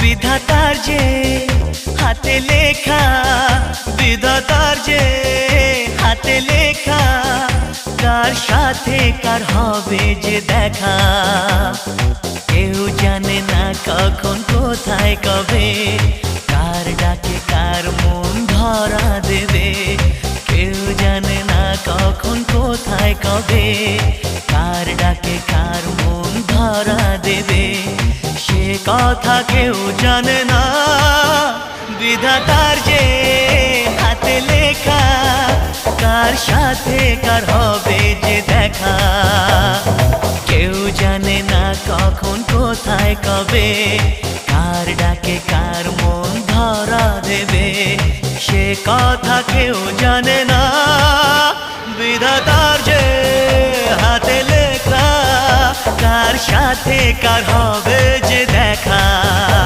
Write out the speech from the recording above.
বিধাতার যে হাতে লেখা, বিধাতার যে হাতে লেখা, কার সাথে কার হবে যে দেখা। কেউ জানে না কখন কোথায় কবে, কার ডাকে কার মন ধরা দেবে। কেউ জানে না কখন কোথায় কবে, কার ডাকে কার মন ধরা দেবে। সে কথা কেউ জানে না, বিধাতার যে হাতে লেখা, কার সাথে কার হবে যে দেখা। কেউ জানে না কখন কোথায় কবে, কার ডাকে কার মন ধরা দেবে। সে কথা কেউ জানে না, বিধাতার যে হাতে লেখা, কার সাথে কার হবে যে দেখা।